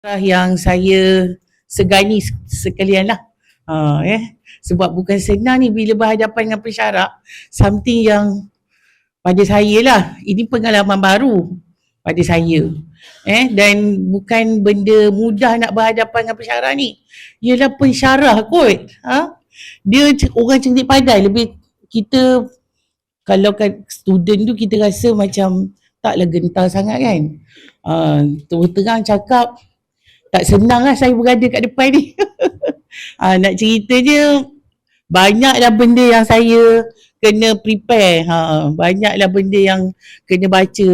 yang saya segani sekalian lah. Sebab bukan senang ni bila berhadapan dengan pesyarak, something yang pada saya lah, ini pengalaman baru pada saya. Dan bukan benda mudah nak berhadapan dengan pesyarak ni. Ialah pensyarah kot. Dia orang cantik pandai, lebih kita kalau kan student tu kita rasa macam taklah gentar sangat kan. Terus terang cakap, tak senang lah saya berada kat depan ni. Nak cerita je, banyaklah benda yang saya kena prepare. Banyaklah benda yang kena baca.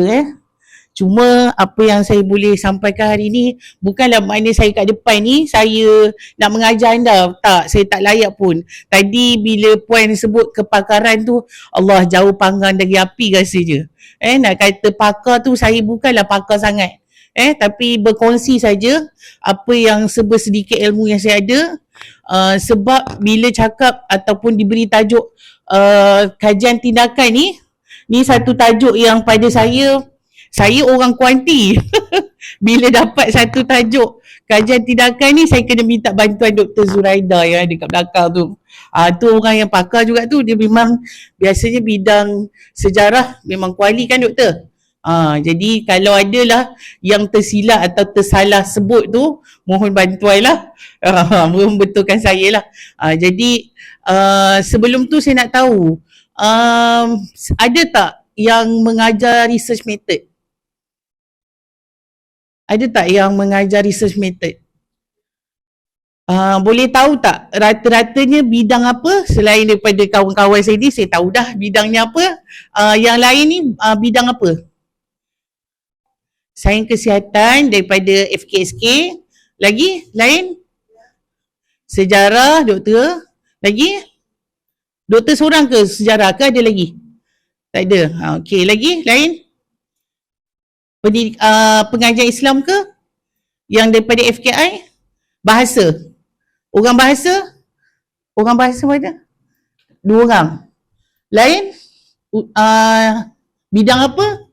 Cuma apa yang saya boleh sampaikan hari ni, bukanlah makna saya kat depan ni, saya nak mengajar anda. Tak, saya tak layak pun. Tadi bila puan sebut kepakaran tu, Allah jauh panggang dari api rasanya. Nak kata pakar tu, saya bukanlah pakar sangat. Tapi berkongsi saja apa yang sedikit ilmu yang saya ada. Sebab bila cakap ataupun diberi tajuk kajian tindakan ni satu tajuk yang pada saya orang kuanti. Bila dapat satu tajuk kajian tindakan ni, saya kena minta bantuan Dr. Zuraida yang ada kat belakang tu. Tu orang yang pakar juga tu. Dia memang biasanya bidang sejarah memang kuali kan doktor. Jadi kalau adalah yang tersilap atau tersalah sebut tu, mohon bantuan lah. Mohon betulkan saya lah. Jadi sebelum tu saya nak tahu, ada tak yang mengajar research method? Ada tak yang mengajar research method? Boleh tahu tak rata-ratanya bidang apa? Selain daripada kawan-kawan saya ni, saya tahu dah bidangnya apa. Yang lain ni bidang apa? Sains kesihatan daripada FKSK. Lagi? Lain? Sejarah, doktor. Lagi? Doktor seorang ke sejarah ke ada lagi? Tak ada. Okey, lagi? Lain? Pengajian Islam ke? Yang daripada FKI? Bahasa? Orang bahasa? Orang bahasa mana? 2 orang. Lain? Bidang apa?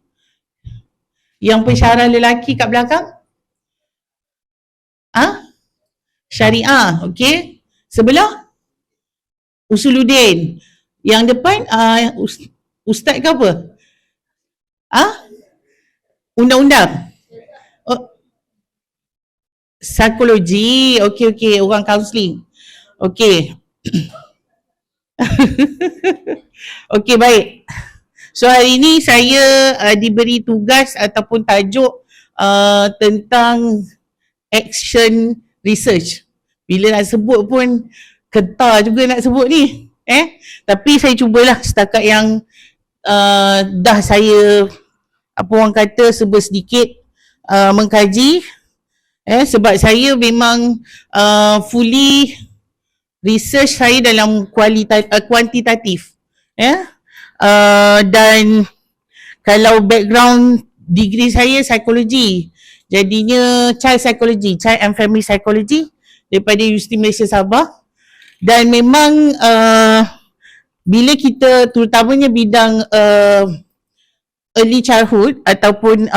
Yang pensyarah lelaki kat belakang? Syariah, okey. Sebelah? Usuluddin. Yang depan ustaz ke apa? Undang-undang. Psikologi. Okey, orang kaunseling. Okey. Okey, baik. So hari ini saya diberi tugas ataupun tajuk tentang action research. Bila nak sebut pun kentar juga nak sebut ni. Tapi saya cubalah setakat yang dah saya apa orang kata sedikit mengkaji. Sebab saya memang fully research saya dalam kuantitatif. Dan kalau background degree saya psikologi, jadinya child psychology, child and family psychology daripada Universiti Malaysia Sabah. Dan memang bila kita terutamanya bidang early childhood ataupun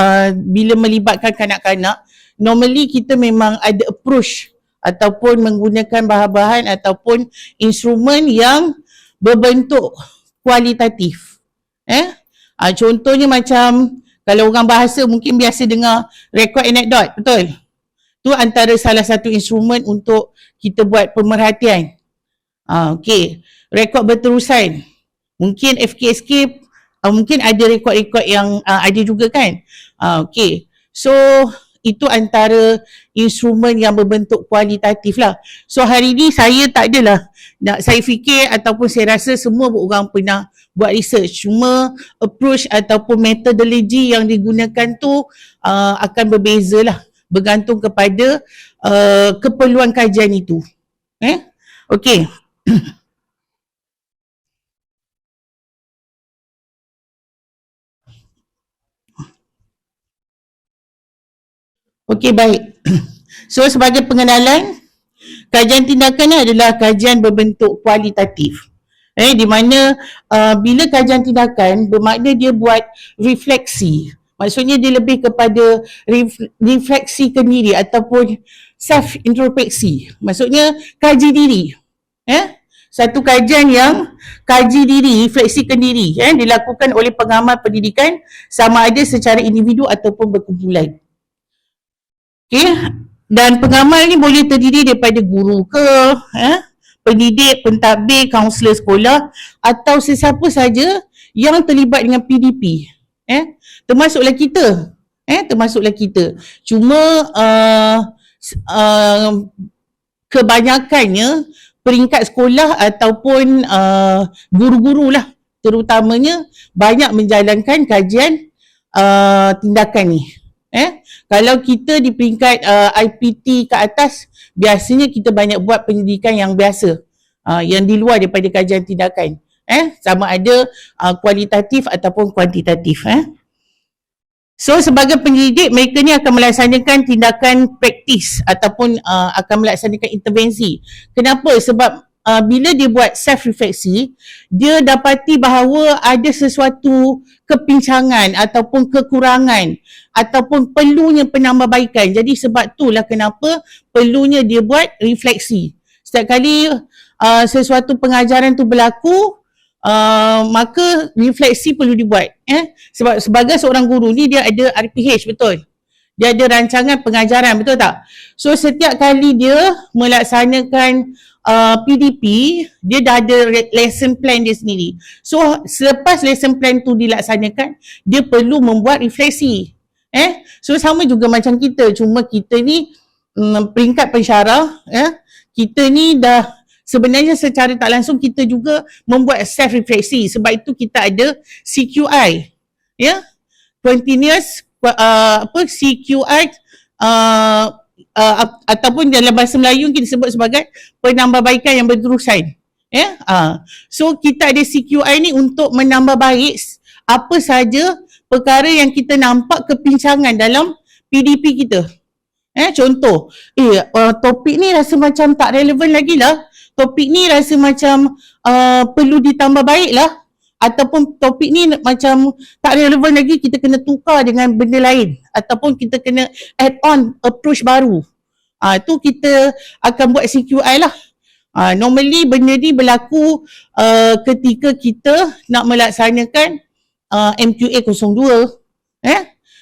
bila melibatkan kanak-kanak, normally kita memang ada approach ataupun menggunakan bahan-bahan ataupun instrumen yang berbentuk kualitatif. Contohnya macam kalau orang bahasa mungkin biasa dengar rekod anekdot, betul? Tu antara salah satu instrumen untuk kita buat pemerhatian. Okey, rekod berterusan. Mungkin FKSK mungkin ada rekod-rekod yang ada juga kan? Okey. So itu antara instrumen yang berbentuk kualitatif lah. So hari ni saya tak adalah saya fikir ataupun saya rasa semua orang pernah buat research. Cuma approach ataupun metodologi yang digunakan tu akan berbeza lah. Bergantung kepada keperluan kajian itu. Okey. Okey, baik. So sebagai pengenalan, kajian tindakan adalah kajian berbentuk kualitatif. Di mana bila kajian tindakan bermakna dia buat refleksi, Maksudnya dia lebih kepada refleksikan diri ataupun self introspeksi. Maksudnya kaji diri. Satu kajian yang kaji diri, refleksikan diri, dilakukan oleh pengamal pendidikan sama ada secara individu ataupun berkumpulan. Okey, dan pengamal ni boleh terdiri daripada guru ke, pendidik, pentadbir, kaunselor sekolah atau sesiapa saja yang terlibat dengan PDP. Termasuklah kita. Termasuklah kita. Cuma kebanyakannya peringkat sekolah ataupun guru-guru lah terutamanya banyak menjalankan kajian tindakan ni. Kalau kita di peringkat IPT ke atas, biasanya kita banyak buat pendidikan yang biasa, yang di luar daripada kajian tindakan. Sama ada kualitatif ataupun kuantitatif. So sebagai pendidik, mereka ni akan melaksanakan tindakan praktis ataupun akan melaksanakan intervensi. Kenapa? Sebab bila dia buat self-refleksi, dia dapati bahawa ada sesuatu kepincangan ataupun kekurangan ataupun perlunya penambahbaikan. Jadi sebab itulah kenapa perlunya dia buat refleksi. Setiap kali sesuatu pengajaran tu berlaku, maka refleksi perlu dibuat. Sebab sebagai seorang guru ni dia ada RPH, betul? Dia ada rancangan pengajaran, betul tak? So setiap kali dia melaksanakan PDP, dia dah ada lesson plan dia sendiri. So selepas lesson plan tu dilaksanakan, dia perlu membuat refleksi. So sama juga macam kita, cuma kita ni peringkat pensyarah, kita ni dah sebenarnya secara tak langsung kita juga membuat self refleksi. Sebab itu kita ada CQI, continuous CQI ataupun dalam bahasa Melayu kita sebut sebagai penambahbaikan yang berterusan. So kita ada CQI ni untuk menambah baik apa saja perkara yang kita nampak kepincangan dalam PDP kita. Contoh, topik ni rasa macam tak relevan lagi lah. Topik ni rasa macam perlu ditambah baik lah. Ataupun topik ni macam tak relevan lagi, kita kena tukar dengan benda lain. Ataupun kita kena add on approach baru. Tu kita akan buat CQI lah. Normally benda ni berlaku ketika kita nak melaksanakan MQA 02.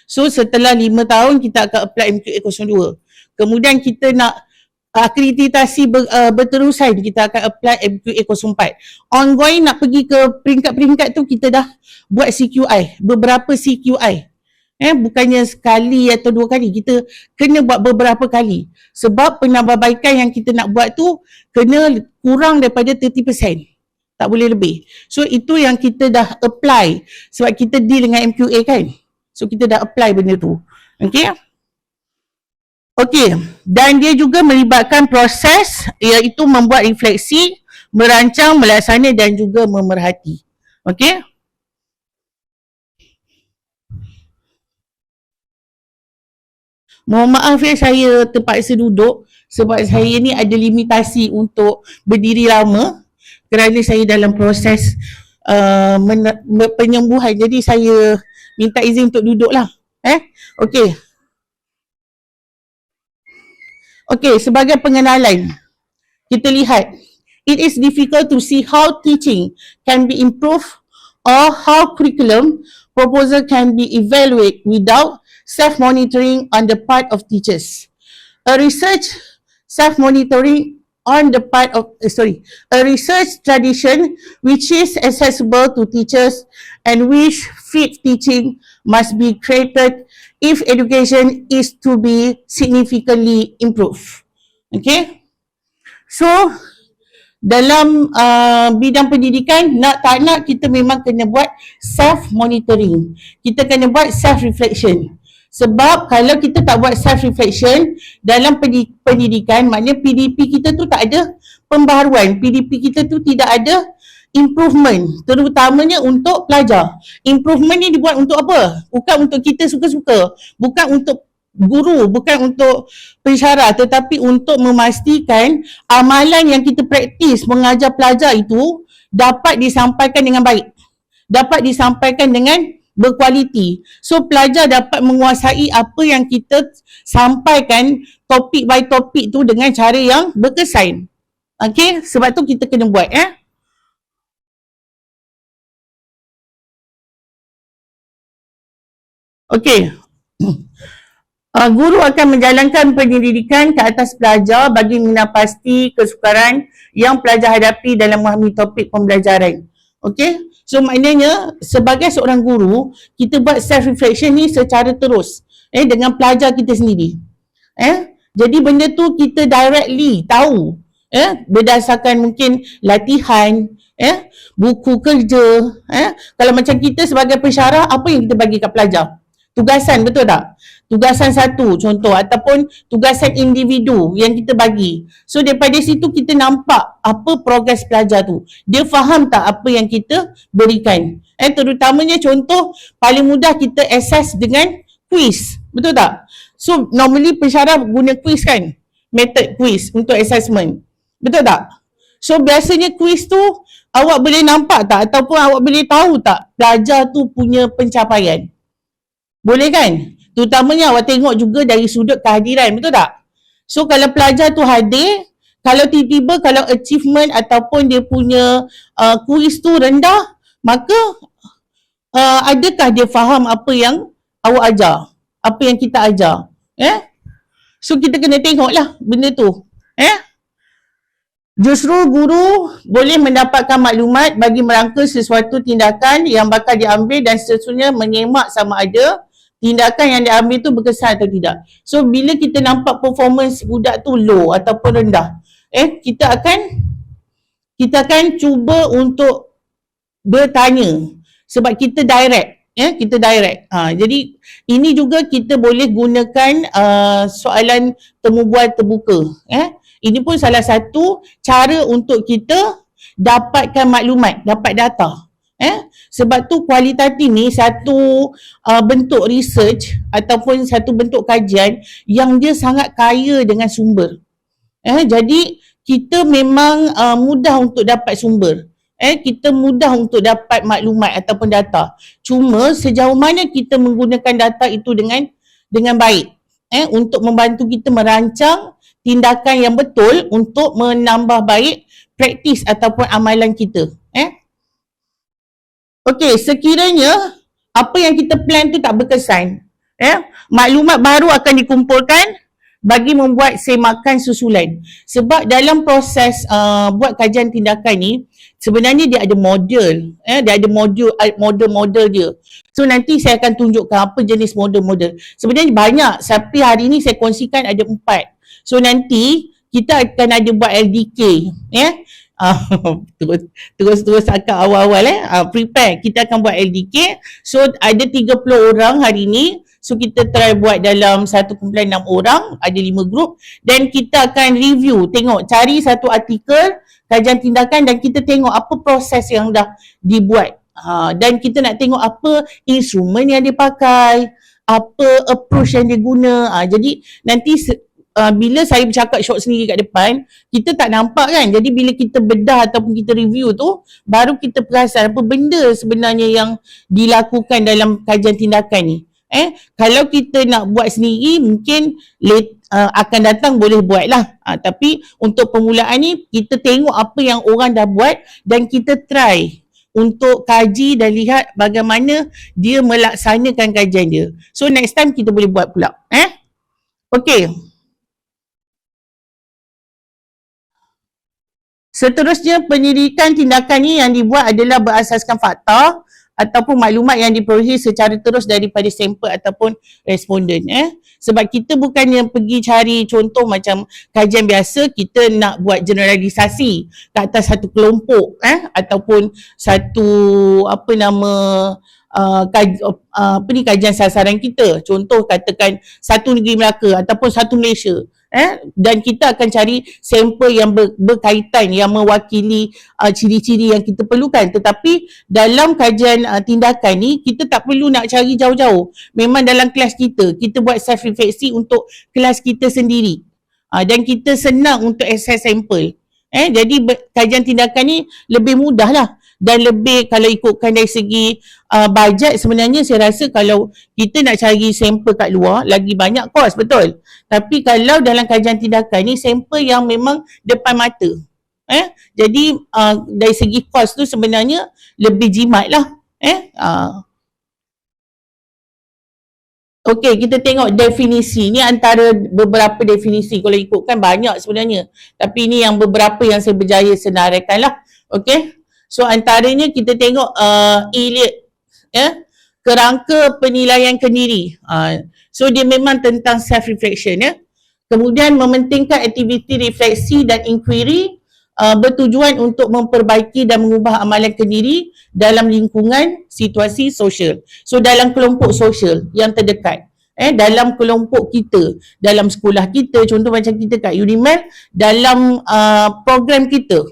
So setelah 5 tahun kita akan apply MQA 02. Kemudian kita nak akreditasi berterusan, kita akan apply MQA 04. Ongoing nak pergi ke peringkat-peringkat tu, kita dah buat CQI, beberapa CQI. Bukannya sekali atau 2 kali, kita kena buat beberapa kali. Sebab penambahbaikan yang kita nak buat tu kena kurang daripada 30%. Tak boleh lebih. So itu yang kita dah apply sebab kita deal dengan MQA kan. So kita dah apply benda tu. Okey, dan dia juga melibatkan proses iaitu membuat refleksi, merancang, melaksana dan juga memerhati. Okey? Mohon maaf saya terpaksa duduk sebab saya ni ada limitasi untuk berdiri lama kerana saya dalam proses penyembuhan. Jadi saya minta izin untuk duduklah. Okey. Okey, sebagai pengenalan, kita lihat, it is difficult to see how teaching can be improved or how curriculum proposal can be evaluated without self-monitoring on the part of teachers. A research self-monitoring on the part of, a research tradition which is accessible to teachers and which fit teaching must be created if education is to be significantly improved. Okay? So, dalam bidang pendidikan, nak tak nak kita memang kena buat self-monitoring. Kita kena buat self-reflection. Sebab kalau kita tak buat self-reflection dalam pendidikan, maknanya PDP kita tu tak ada pembaharuan. PDP kita tu tidak ada improvement, terutamanya untuk pelajar. Improvement ni dibuat untuk apa? Bukan untuk kita suka-suka, bukan untuk guru, bukan untuk pensyarah, tetapi untuk memastikan amalan yang kita praktis mengajar pelajar itu dapat disampaikan dengan baik, dapat disampaikan dengan berkualiti. So pelajar dapat menguasai apa yang kita sampaikan topik by topik tu dengan cara yang berkesan. Okay, sebab tu kita kena buat Okay. Guru akan menjalankan penyelidikan ke atas pelajar bagi mengenal pasti kesukaran yang pelajar hadapi dalam memahami topik pembelajaran. Okey? So maknanya sebagai seorang guru, kita buat self reflection ni secara terus dengan pelajar kita sendiri. Jadi benda tu kita directly tahu berdasarkan mungkin latihan, buku kerja, kalau macam kita sebagai pensyarah, apa yang kita bagi kat pelajar? Tugasan, betul tak? Tugasan satu contoh ataupun tugasan individu yang kita bagi. So daripada situ kita nampak apa progres pelajar tu. Dia faham tak apa yang kita berikan. Terutamanya contoh paling mudah kita assess dengan quiz. Betul tak? So normally pensyarah guna quiz kan? Method quiz untuk assessment. Betul tak? So biasanya quiz tu awak boleh nampak tak ataupun awak boleh tahu tak pelajar tu punya pencapaian? Boleh kan? Terutamanya awak tengok juga dari sudut kehadiran, betul tak? So kalau pelajar tu hadir, kalau tiba-tiba kalau achievement ataupun dia punya kuis tu rendah, maka adakah dia faham apa yang awak ajar? Apa yang kita ajar? So kita kena tengoklah benda tu. Justru guru boleh mendapatkan maklumat bagi merangka sesuatu tindakan yang bakal diambil dan seterusnya menyemak sama ada tindakan yang diambil tu berkesan atau tidak. So bila kita nampak performance budak tu low ataupun rendah, kita akan cuba untuk bertanya sebab kita direct, kita direct. Jadi ini juga kita boleh gunakan soalan temu bual terbuka. Ini pun salah satu cara untuk kita dapatkan maklumat, dapat data. Sebab tu kualitatif ni satu bentuk research ataupun satu bentuk kajian yang dia sangat kaya dengan sumber. Jadi kita memang mudah untuk dapat sumber. Kita mudah untuk dapat maklumat ataupun data. Cuma sejauh mana kita menggunakan data itu dengan baik untuk membantu kita merancang tindakan yang betul untuk menambah baik praktis ataupun amalan kita. Okey, sekiranya apa yang kita plan tu tak berkesan, maklumat baru akan dikumpulkan bagi membuat semakan susulan. Sebab dalam proses buat kajian tindakan ni, sebenarnya dia ada model, dia ada model dia. So nanti saya akan tunjukkan apa jenis model-model. Sebenarnya banyak, tapi hari ni saya kongsikan ada 4. So nanti kita akan ada buat LDK, terus akak awal-awal prepare. Kita akan buat LDK. So ada 30 orang hari ni. So kita try buat dalam 1.6 orang, ada 5 grup dan kita akan review, tengok, cari satu artikel kajian tindakan dan kita tengok apa proses yang dah dibuat. Dan kita nak tengok apa instrumen yang dipakai, apa approach yang dia guna. Jadi nanti bila saya bercakap short sendiri kat depan, kita tak nampak kan. Jadi bila kita bedah ataupun kita review tu, baru kita perasan apa benda sebenarnya yang dilakukan dalam kajian tindakan ni. Kalau kita nak buat sendiri, mungkin akan datang boleh buat lah. Tapi untuk permulaan ni, kita tengok apa yang orang dah buat dan kita try untuk kaji dan lihat bagaimana dia melaksanakan kajian dia. So next time kita boleh buat pula. Okay. Seterusnya, penyelidikan tindakan ni yang dibuat adalah berasaskan fakta ataupun maklumat yang diperolehi secara terus daripada sampel ataupun responden. Sebab kita bukannya pergi cari contoh macam kajian biasa, kita nak buat generalisasi ke atas satu kelompok ataupun satu kajian sasaran kita. Contoh katakan satu negeri Melaka ataupun satu Malaysia. Dan kita akan cari sampel yang berkaitan, yang mewakili ciri-ciri yang kita perlukan. Tetapi dalam kajian tindakan ni, kita tak perlu nak cari jauh-jauh. Memang dalam kelas kita buat self-refleksi untuk kelas kita sendiri. Dan kita senang untuk access sampel. Jadi kajian tindakan ni lebih mudah lah. dan lebih kalau ikutkan dari segi bajet, sebenarnya saya rasa kalau kita nak cari sampel kat luar lagi banyak kos, betul. Tapi kalau dalam kajian tindakan ni sampel yang memang depan mata. Jadi dari segi kos tu sebenarnya lebih jimat lah. Okey, kita tengok definisi. Ni antara beberapa definisi. Kalau ikutkan banyak sebenarnya. Tapi ini yang beberapa yang saya berjaya senaraikan lah. Okey. So antaranya kita tengok Elliot. Kerangka penilaian kendiri. So dia memang tentang self-reflection. Kemudian mementingkan aktiviti refleksi dan inquiry bertujuan untuk memperbaiki dan mengubah amalan kendiri dalam lingkungan situasi sosial. So dalam kelompok sosial yang terdekat, dalam kelompok kita, dalam sekolah kita, contoh macam kita kat UNIMED, dalam program kita,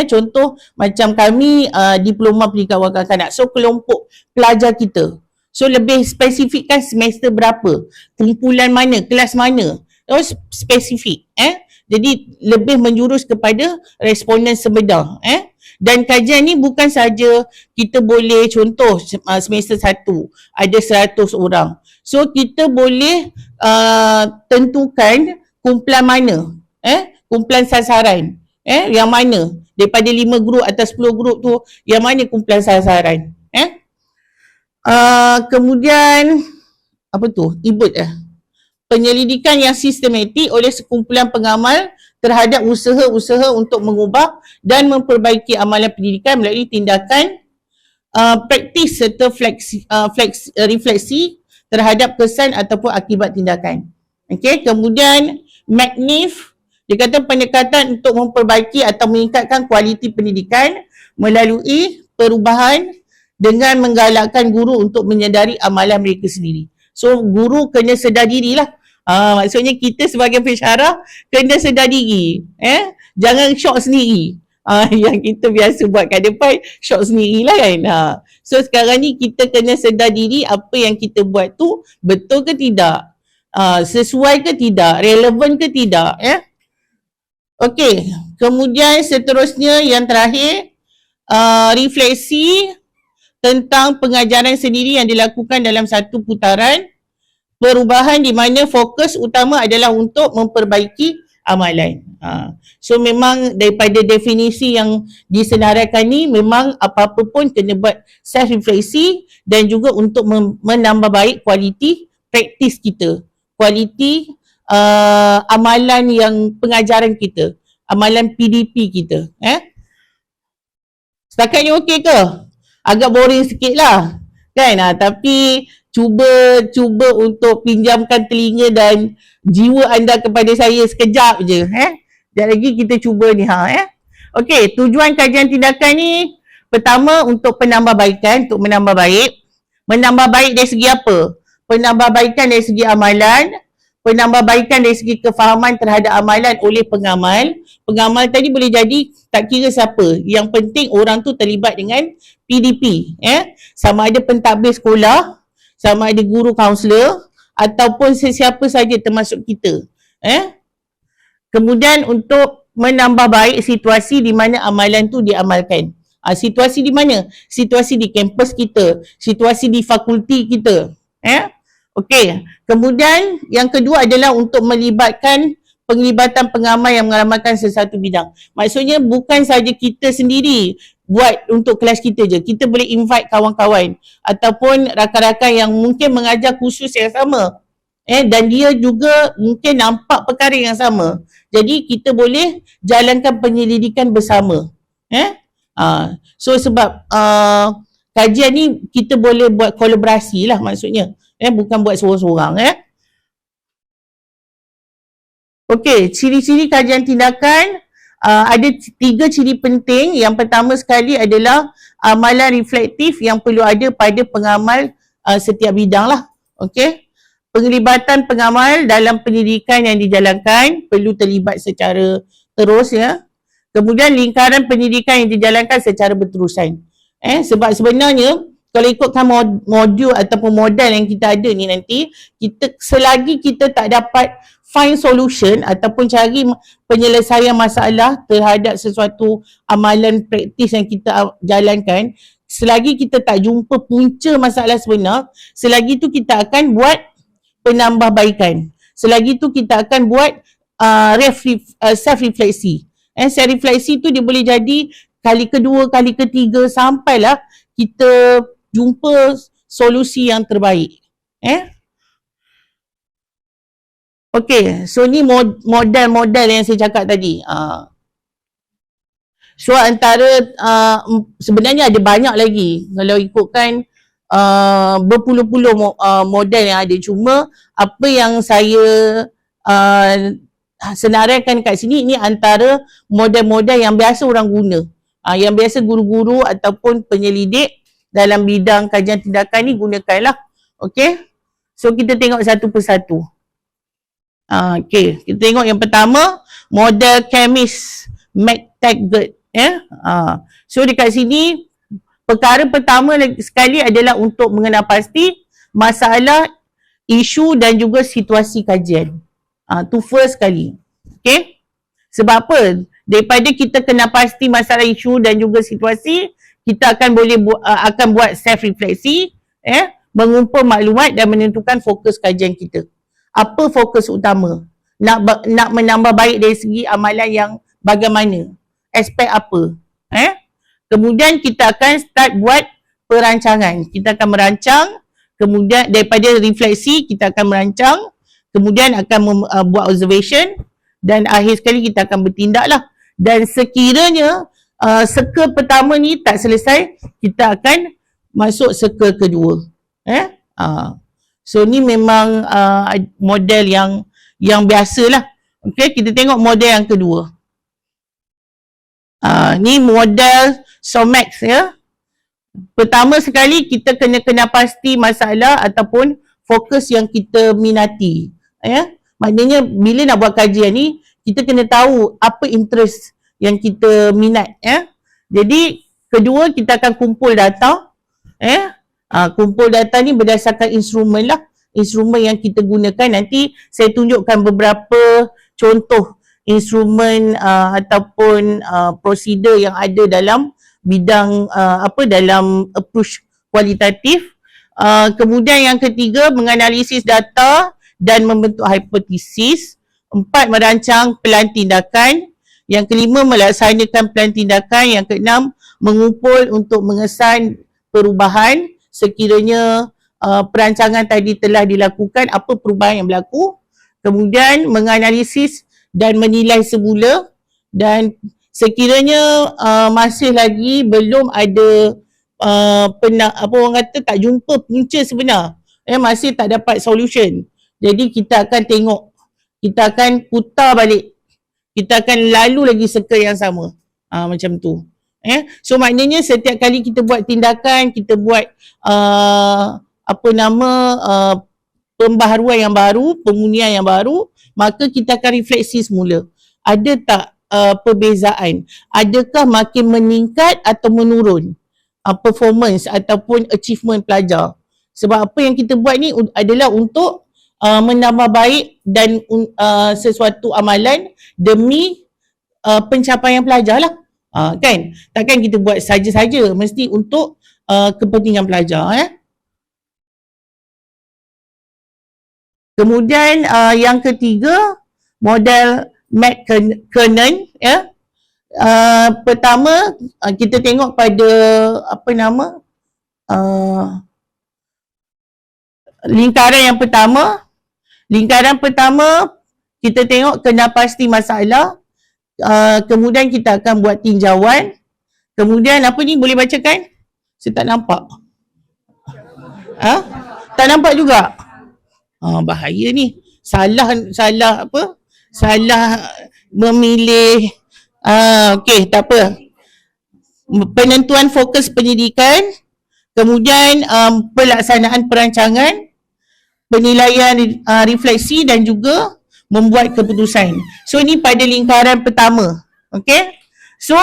contoh macam kami diploma pendidikan awal kanak-kanak, so kelompok pelajar kita. So lebih spesifikkan semester berapa, kumpulan mana, kelas mana, spesifik. Jadi lebih menjurus kepada responden sebenar. Dan kajian ni bukan saja kita boleh contoh semester 1 ada 100 orang. So kita boleh tentukan kumpulan mana, kumpulan sasaran, yang mana daripada 5 grup atau 10 grup tu, yang mana kumpulan sasaran. Kemudian apa tu? Penyelidikan yang sistematik oleh sekumpulan pengamal terhadap usaha-usaha untuk mengubah dan memperbaiki amalan pendidikan melalui tindakan, praktis serta refleksi terhadap kesan ataupun akibat tindakan. Okey, kemudian McNiff, dia kata pendekatan untuk memperbaiki atau meningkatkan kualiti pendidikan melalui perubahan dengan menggalakkan guru untuk menyedari amalan mereka sendiri. So guru kena sedar diri lah. Maksudnya kita sebagai pensyarah kena sedar diri. Jangan shock sendiri. Yang kita biasa buat kat depan, shock sendiri lah kan. So sekarang ni kita kena sedar diri apa yang kita buat tu betul ke tidak. Sesuai ke tidak, relevan ke tidak. Okey, kemudian seterusnya yang terakhir, refleksi tentang pengajaran sendiri yang dilakukan dalam satu putaran perubahan di mana fokus utama adalah untuk memperbaiki amalan. So memang daripada definisi yang disenaraikan ni memang apa-apa pun kena buat self-refleksi dan juga untuk menambah baik kualiti praktis kita, kualiti amalan yang pengajaran kita, amalan PDP kita. Setakat ni okey ke? Agak boring sikit lah kan, tapi cuba untuk pinjamkan telinga dan jiwa anda kepada saya sekejap je. Sekejap lagi kita cuba ni. Okey, tujuan kajian tindakan ni pertama untuk penambahbaikan, untuk menambah baik. Menambah baik dari segi apa? Penambahbaikan dari segi amalan, penambahbaikan dari segi kefahaman terhadap amalan oleh pengamal. Pengamal tadi boleh jadi tak kira siapa. Yang penting orang tu terlibat dengan PDP. Sama ada pentadbir sekolah, sama ada guru kaunselor ataupun sesiapa saja termasuk kita. Kemudian untuk menambah baik situasi di mana amalan tu diamalkan. Situasi di mana? Situasi di kampus kita, situasi di fakulti kita. Okey. Kemudian yang kedua adalah untuk melibatkan penglibatan pengamal yang mengamalkan sesuatu bidang. Maksudnya bukan saja kita sendiri buat untuk kelas kita je. Kita boleh invite kawan-kawan ataupun rakan-rakan yang mungkin mengajar kursus yang sama. Dan dia juga mungkin nampak perkara yang sama. Jadi kita boleh jalankan penyelidikan bersama. So sebab kajian ni kita boleh buat kolaborasi lah maksudnya. Bukan buat seorang-seorang. Okey, ciri-ciri kajian tindakan, ada 3 ciri penting. Yang pertama sekali adalah amalan reflektif yang perlu ada pada pengamal setiap bidang lah. Okey, penglibatan pengamal dalam pendidikan yang dijalankan perlu terlibat secara terus ya. Kemudian lingkaran pendidikan yang dijalankan secara berterusan. Sebab sebenarnya kalau ikutkan modul ataupun modal yang kita ada ni nanti, kita selagi kita tak dapat find solution ataupun cari penyelesaian masalah terhadap sesuatu amalan praktis yang kita jalankan, selagi kita tak jumpa punca masalah sebenar, selagi tu kita akan buat penambahbaikan. Selagi tu kita akan buat self-refleksi. Self-refleksi tu dia boleh jadi kali kedua, kali ketiga sampailah kita jumpa solusi yang terbaik. Okey, so ni modal-modal yang saya cakap tadi. So antara sebenarnya ada banyak lagi kalau ikutkan berpuluh-puluh modal yang ada. Cuma apa yang saya senaraikan kat sini, ini antara modal-modal yang biasa orang guna. Yang biasa guru-guru ataupun penyelidik dalam bidang kajian tindakan ni gunakanlah. Okey. So kita tengok satu persatu. Okey, kita tengok yang pertama, model chemist McTaggart. So dekat sini perkara pertama sekali adalah untuk mengenal pasti masalah, isu dan juga situasi kajian. Tu first sekali. Okay? Sebab apa? Daripada kita kenal pasti masalah, isu dan juga situasi, kita akan akan buat self-refleksi, mengumpul maklumat dan menentukan fokus kajian kita. Apa fokus utama? Nak menambah baik dari segi amalan yang bagaimana? Aspek apa? Kemudian kita akan start buat perancangan. Kita akan merancang, kemudian daripada refleksi kita akan merancang, kemudian akan buat observation dan akhir sekali kita akan bertindak lah. Dan sekiranya circle pertama ni tak selesai, kita akan masuk circle kedua. So ni memang model yang biasa lah. Okay, kita tengok model yang kedua. Ni model SOMAX ya. Pertama sekali kita kena pasti masalah ataupun fokus yang kita minati. Maknanya bila nak buat kajian ni, kita kena tahu apa interest yang kita minat. Jadi kedua kita akan kumpul data. Kumpul data ni berdasarkan instrumen lah. Instrumen yang kita gunakan, nanti saya tunjukkan beberapa contoh instrumen ataupun prosedur yang ada dalam bidang dalam approach kualitatif. Kemudian yang ketiga, menganalisis data dan membentuk hipotesis. 4, merancang pelan tindakan. Yang kelima, melaksanakan pelan tindakan. Yang keenam, mengumpul untuk mengesan perubahan. Sekiranya perancangan tadi telah dilakukan, apa perubahan yang berlaku. Kemudian menganalisis dan menilai semula, dan sekiranya masih lagi belum ada orang kata tak jumpa punca sebenar, masih tak dapat solution, jadi kita akan tengok, kita akan putar balik, kita akan lalu lagi circle yang sama, macam tu. So maknanya setiap kali kita buat tindakan, kita buat pembaharuan yang baru, penghunian yang baru, maka kita akan refleksi semula. Ada tak perbezaan? Adakah makin meningkat atau menurun performance ataupun achievement pelajar? Sebab apa yang kita buat ni adalah untuk menambah baik dan sesuatu amalan demi pencapaian pelajar lah. Kan? Takkan kita buat saja-saja, mesti untuk kepentingan pelajar. Kemudian yang ketiga, model McKernan. Pertama, kita tengok pada lingkaran yang pertama. Lingkaran pertama, kita tengok kena pasti masalah. Kemudian kita akan buat tinjauan. Kemudian apa ni, boleh bacakan? Saya tak nampak. Tak nampak juga? Bahaya ni. Salah memilih. Okey, tak apa. Penentuan fokus pendidikan. Kemudian pelaksanaan perancangan. Penilaian refleksi dan juga membuat keputusan. So ni pada lingkaran pertama. Okey. So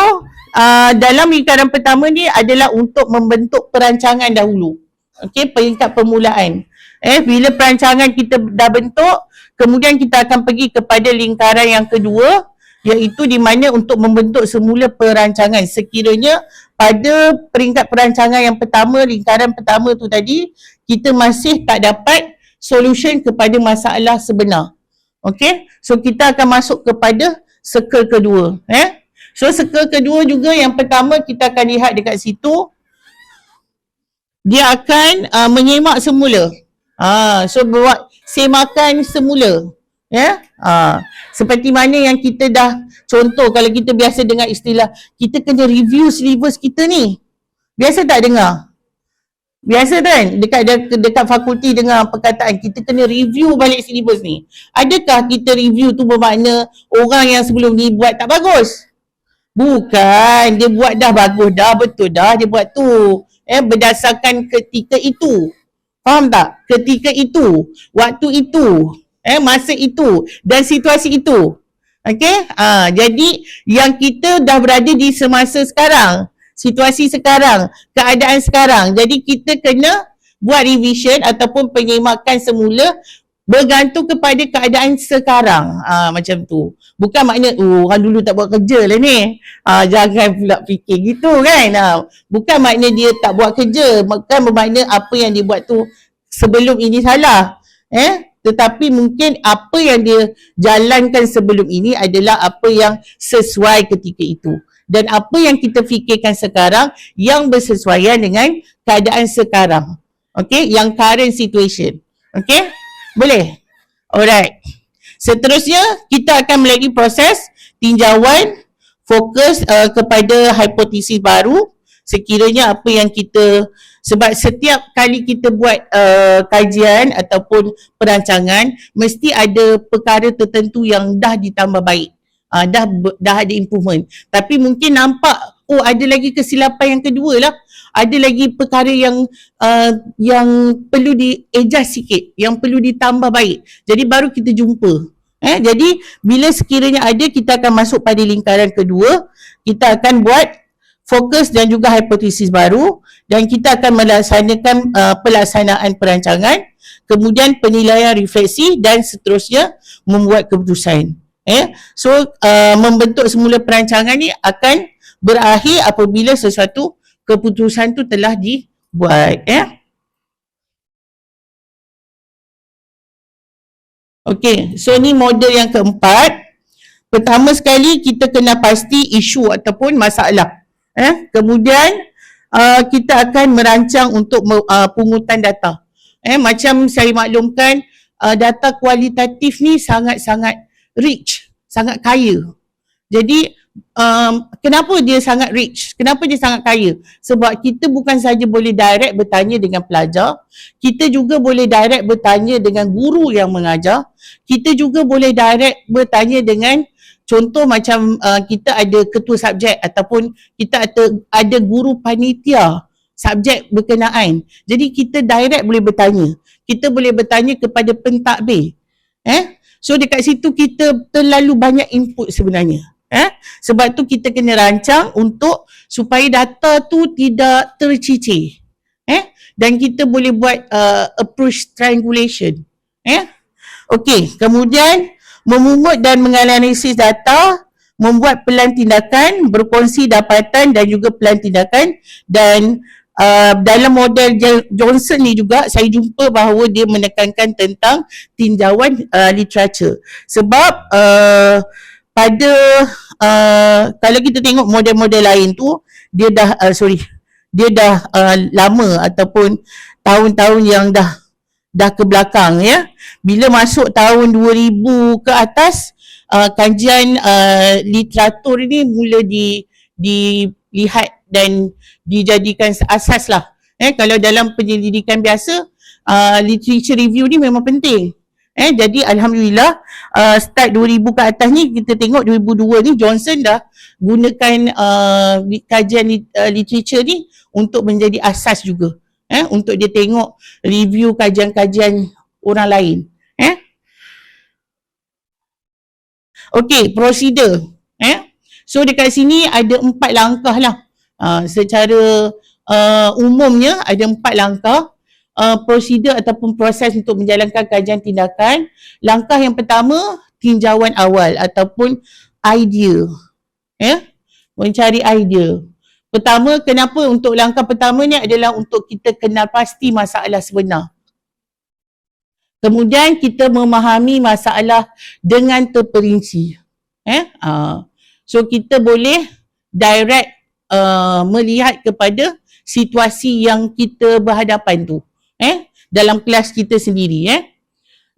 dalam lingkaran pertama ni adalah untuk membentuk perancangan dahulu. Okey, peringkat permulaan. Bila perancangan kita dah bentuk, kemudian kita akan pergi kepada lingkaran yang kedua, iaitu di mana untuk membentuk semula perancangan. Sekiranya pada peringkat perancangan yang pertama, lingkaran pertama tu tadi, kita masih tak dapat solution kepada masalah sebenar. Okey, so kita akan masuk kepada circle kedua. So circle kedua juga, yang pertama kita akan lihat dekat situ, dia akan menyemak semula. So buat semakan semula. Seperti mana yang kita dah, contoh kalau kita biasa dengar istilah, kita kena review syllabus kita ni. Biasa tak dengar? Biasa kan dekat fakulti dengar perkataan kita kena review balik syllabus ni. Adakah kita review tu bermakna orang yang sebelum ni buat tak bagus? Bukan, dia buat dah bagus dah, betul dah dia buat tu. Berdasarkan ketika itu. Faham tak? Ketika itu, waktu itu, masa itu dan situasi itu. Okey? Jadi yang kita dah berada di semasa sekarang, situasi sekarang, keadaan sekarang. Jadi kita kena buat revision ataupun penyemakan semula bergantung kepada keadaan sekarang. Macam tu. Bukan makna orang dulu tak buat kerja lah ni. Jangan pula fikir gitu kan. Bukan makna dia tak buat kerja, bukan bermakna apa yang dia buat tu sebelum ini salah. Tetapi mungkin apa yang dia jalankan sebelum ini adalah apa yang sesuai ketika itu. Dan apa yang kita fikirkan sekarang yang bersesuaian dengan keadaan sekarang. Okay, yang current situation. Okay, boleh? Alright. Seterusnya, kita akan melalui proses tinjauan, fokus kepada hipotesis baru. Sekiranya apa yang kita, sebab setiap kali kita buat kajian ataupun perancangan, mesti ada perkara tertentu yang dah ditambah baik. Dah ada improvement. Tapi mungkin nampak, ada lagi kesilapan yang kedua lah. Ada lagi perkara yang perlu di-adjust sikit, yang perlu ditambah baik. Jadi baru kita jumpa. Jadi bila sekiranya ada, kita akan masuk pada lingkaran kedua. Kita akan buat fokus dan juga hipotesis baru, dan kita akan melaksanakan pelaksanaan perancangan, kemudian penilaian refleksi dan seterusnya membuat keputusan. So membentuk semula perancangan ni akan berakhir apabila sesuatu keputusan tu telah dibuat. Okey, so ni model yang keempat. Pertama sekali kita kena pasti isu ataupun masalah. Kemudian kita akan merancang untuk pungutan data. Macam saya maklumkan, data kualitatif ni sangat-sangat rich, sangat kaya. Jadi kenapa dia sangat rich? Kenapa dia sangat kaya? Sebab kita bukan saja boleh direct bertanya dengan pelajar, kita juga boleh direct bertanya dengan guru yang mengajar, kita juga boleh direct bertanya dengan, contoh macam kita ada ketua subjek ataupun kita ada guru panitia subjek berkenaan. Jadi kita direct boleh bertanya. Kita boleh bertanya kepada pentadbir. So dekat situ kita terlalu banyak input sebenarnya. Sebab tu kita kena rancang untuk supaya data tu tidak tercicir. Dan kita boleh buat approach triangulation. Okey, kemudian memungut dan menganalisis data, membuat pelan tindakan, berkongsi dapatan dan juga pelan tindakan. Dan dalam model Johnson ni juga saya jumpa bahawa dia menekankan tentang tinjauan literatur. Sebab pada kalau kita tengok model-model lain tu, dia dah lama ataupun tahun-tahun yang dah ke belakang Bila masuk tahun 2000 ke atas, kajian literatur ini mula dilihat dan dijadikan asas lah. Kalau dalam penyelidikan biasa, literature review ni memang penting. Jadi Alhamdulillah, start 2000 ke atas ni, kita tengok 2002 ni Johnson dah gunakan kajian literature ni untuk menjadi asas juga. Untuk dia tengok review kajian-kajian orang lain. Okey, prosedur. So dekat sini ada 4 langkah lah. Secara umumnya ada 4 langkah prosedur ataupun proses untuk menjalankan kajian tindakan. Langkah yang pertama, tinjauan awal ataupun idea. Mencari idea. Pertama, kenapa untuk langkah pertama ni adalah untuk kita kenal pasti masalah sebenar. Kemudian kita memahami masalah dengan terperinci. So kita boleh direct melihat kepada situasi yang kita berhadapan tu. Dalam kelas kita sendiri.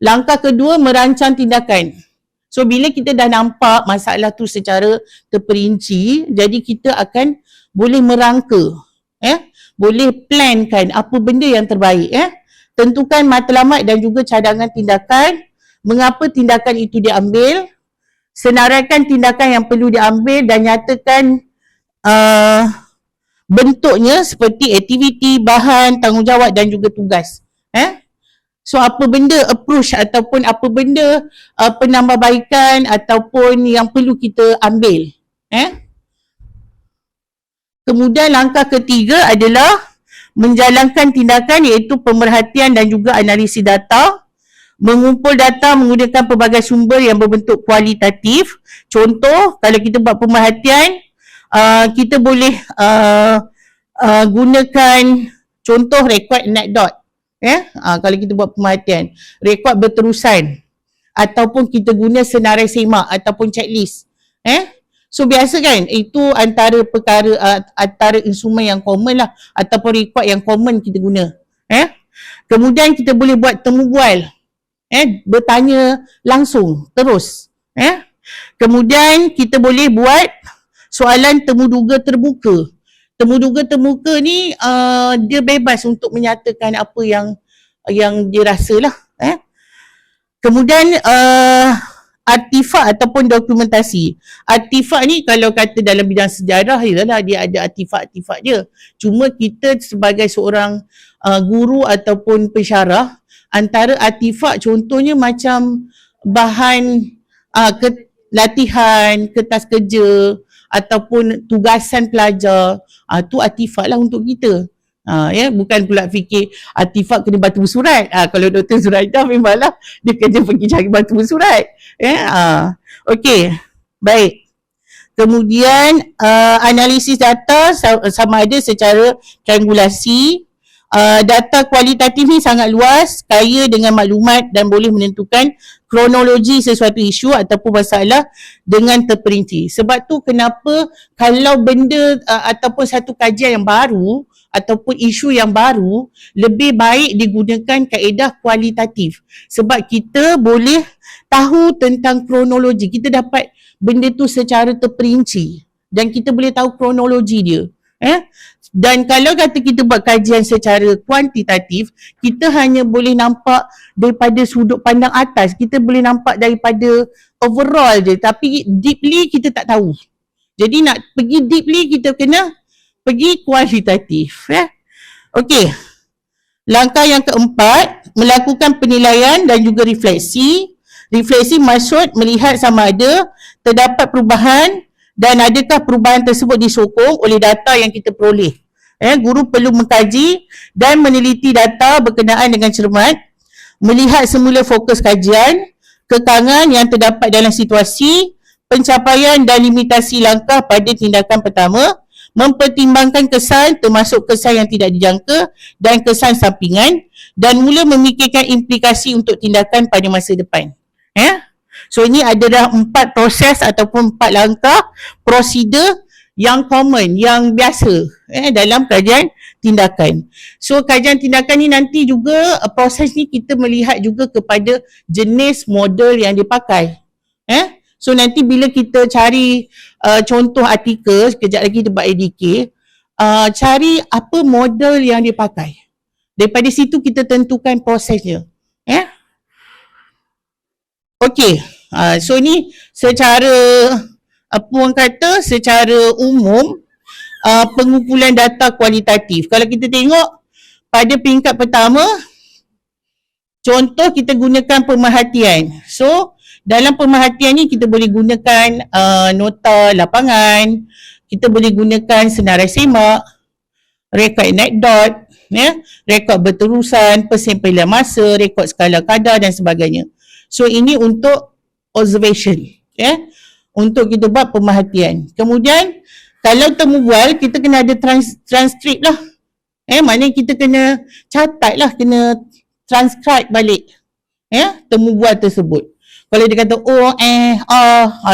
Langkah kedua, merancang tindakan. So bila kita dah nampak masalah tu secara terperinci, jadi kita akan boleh merangka. Boleh plankan apa benda yang terbaik. Tentukan matlamat dan juga cadangan tindakan, mengapa tindakan itu diambil, senaraikan tindakan yang perlu diambil dan nyatakan bentuknya seperti aktiviti, bahan, tanggungjawab dan juga tugas. So apa benda approach ataupun apa benda penambahbaikan ataupun yang perlu kita ambil. Kemudian langkah ketiga adalah menjalankan tindakan iaitu pemerhatian dan juga analisis data. Mengumpul data menggunakan pelbagai sumber yang berbentuk kualitatif. Contoh, kalau kita buat pemerhatian, kita boleh gunakan contoh rekod anekdot. Kalau kita buat pemerhatian, rekod berterusan ataupun kita guna senarai semak ataupun checklist. So biasa kan, itu antara perkara, antara instrumen yang common lah ataupun rekod yang common kita guna. Kemudian kita boleh buat temu bual, bertanya langsung terus. Kemudian kita boleh buat soalan temu duga terbuka. Temu duga terbuka ni dia bebas untuk menyatakan apa yang dia rasa lah. Kemudian artifak ataupun dokumentasi. Artifak ni kalau kata dalam bidang sejarah dia ada artifak-artifak dia. Cuma kita sebagai seorang guru ataupun pensyarah, antara artifak contohnya macam bahan latihan, kertas kerja ataupun tugasan pelajar, tu artifak lah untuk kita. Bukan pula fikir artifak kena batu bersurat. Kalau Dr. Zuraidah memanglah dia kena pergi cari batu bersurat. Okey, baik. Kemudian analisis data sama ada secara triangulasi. Data kualitatif ni sangat luas, kaya dengan maklumat dan boleh menentukan kronologi sesuatu isu ataupun masalah dengan terperinci. Sebab tu kenapa kalau benda ataupun satu kajian yang baru ataupun isu yang baru, lebih baik digunakan kaedah kualitatif. Sebab kita boleh tahu tentang kronologi, kita dapat benda tu secara terperinci dan kita boleh tahu kronologi dia. Dan kalau kata kita buat kajian secara kuantitatif, kita hanya boleh nampak daripada sudut pandang atas, kita boleh nampak daripada overall je, tapi deeply kita tak tahu. Jadi nak pergi deeply kita kena pergi kualitatif. Okey. Langkah yang keempat, melakukan penilaian dan juga refleksi. Refleksi maksud melihat sama ada terdapat perubahan dan adakah perubahan tersebut disokong oleh data yang kita peroleh. Guru perlu mengkaji dan meneliti data berkenaan dengan cermat, melihat semula fokus kajian, kekangan yang terdapat dalam situasi, pencapaian dan limitasi langkah pada tindakan pertama, mempertimbangkan kesan termasuk kesan yang tidak dijangka dan kesan sampingan, dan mula memikirkan implikasi untuk tindakan pada masa depan. So ini adalah 4 proses ataupun 4 langkah prosedur yang common, yang biasa dalam kajian tindakan. So kajian tindakan ni nanti juga proses ni kita melihat juga kepada jenis model yang dipakai. So nanti bila kita cari contoh artikel, sekejap lagi kita buat ADK, cari apa model yang dipakai. Daripada situ kita tentukan prosesnya. Okey, so ni secara apa orang kata, secara umum pengumpulan data kualitatif. Kalau kita tengok pada peringkat pertama, contoh kita gunakan pemerhatian. So dalam pemerhatian ni kita boleh gunakan nota lapangan, kita boleh gunakan senarai semak, rekod anekdot, ya, rekod berterusan, persempelan masa, rekod skala kadar dan sebagainya. So ini untuk observation, ya, untuk kita buat pemerhatian. Kemudian kalau temu bual, kita kena ada transkrip lah. Maknanya kita kena catat lah, kena transcribe balik, ya, temu bual tersebut. Kalau dia kata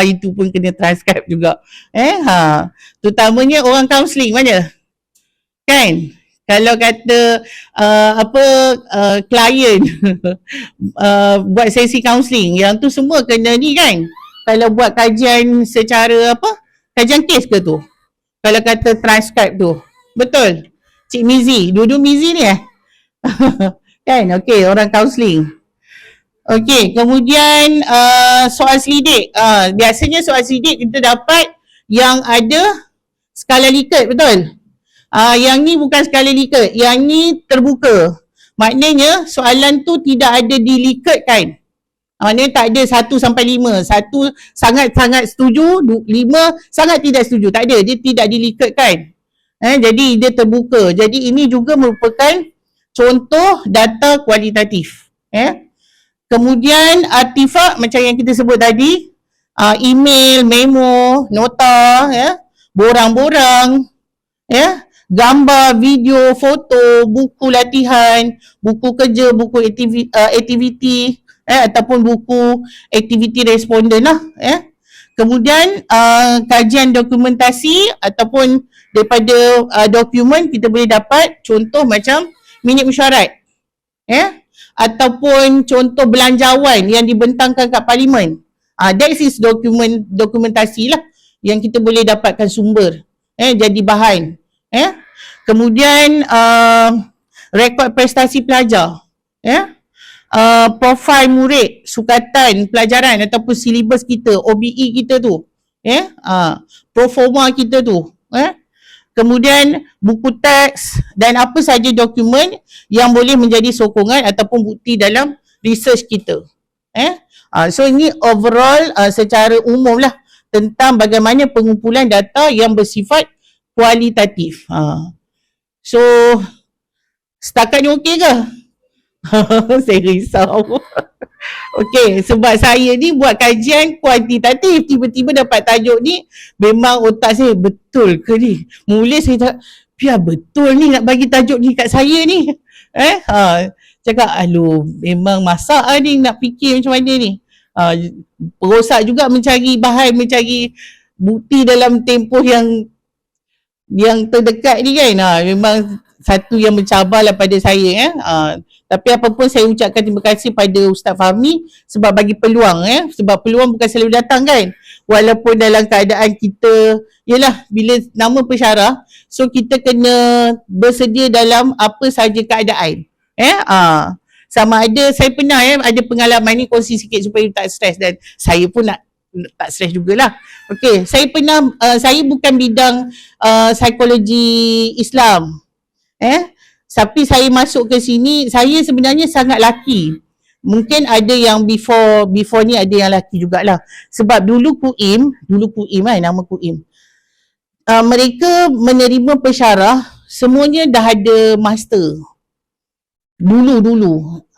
itu pun kena transcribe juga. Terutamanya orang kaunseling mana? Kan? Kalau kata klien buat sesi kaunseling, yang tu semua kena ni kan. Kalau buat kajian secara kajian kes ke tu? Kalau kata transcribe tu. Betul? Cik Mizi, dua-dua Mizi ni kan? Okey, orang kaunseling. Okey, kemudian soal selidik. Biasanya soal selidik kita dapat yang ada skala Likert, betul? Yang ni bukan skala Likert, yang ni terbuka. Maknanya soalan tu tidak ada di Likert kan? Maknanya tak ada 1 sampai 5. 1 sangat-sangat setuju, 5 sangat tidak setuju. Tak ada, dia tidak di Likert kan? Jadi dia terbuka. Jadi ini juga merupakan contoh data kualitatif. Kemudian artifak macam yang kita sebut tadi, email, memo, nota, borang-borang, gambar, video, foto, buku latihan, buku kerja, buku aktiviti, ataupun buku aktiviti responden lah. Kemudian kajian dokumentasi ataupun daripada dokumen kita boleh dapat contoh macam minit mesyuarat, ataupun contoh belanjawan yang dibentangkan kat parlimen. That is dokumentasi lah yang kita boleh dapatkan sumber, jadi bahan. Kemudian rekod prestasi pelajar, profil murid, sukatan pelajaran ataupun silibus kita, OBE kita tu, proforma kita tu, kemudian buku teks dan apa sahaja dokumen yang boleh menjadi sokongan ataupun bukti dalam research kita. So ini overall secara umum lah tentang bagaimana pengumpulan data yang bersifat kualitatif. So setakat ni okey ke? Saya risau. Okey, sebab saya ni buat kajian kuantitatif, tiba-tiba dapat tajuk ni, memang otak saya betul ke ni? Mula saya tak, biar betul ni nak bagi tajuk ni kat saya ni. Cakap, memang masak ni nak fikir macam mana ni. Perosak juga mencari bahan, mencari bukti dalam tempoh yang terdekat ni kan. Memang satu yang mencabarlah pada saya. Tapi apapun saya ucapkan terima kasih pada Ustaz Fahmi sebab bagi peluang. Sebab peluang bukan selalu datang kan. Walaupun dalam keadaan kita, yelah bila nama pensyarah, so kita kena bersedia dalam apa sahaja keadaan. Sama ada, saya pernah ada pengalaman ni, kongsi sikit supaya tak stres dan saya pun nak tak stres jugalah. Okey, saya pernah, saya bukan bidang psikologi Islam. Tapi saya masuk ke sini, saya sebenarnya sangat laki. Mungkin ada yang before ni ada yang laki jugalah. Sebab dulu KUIM nama KUIM. Mereka menerima pensyarah, semuanya dah ada master. Dulu.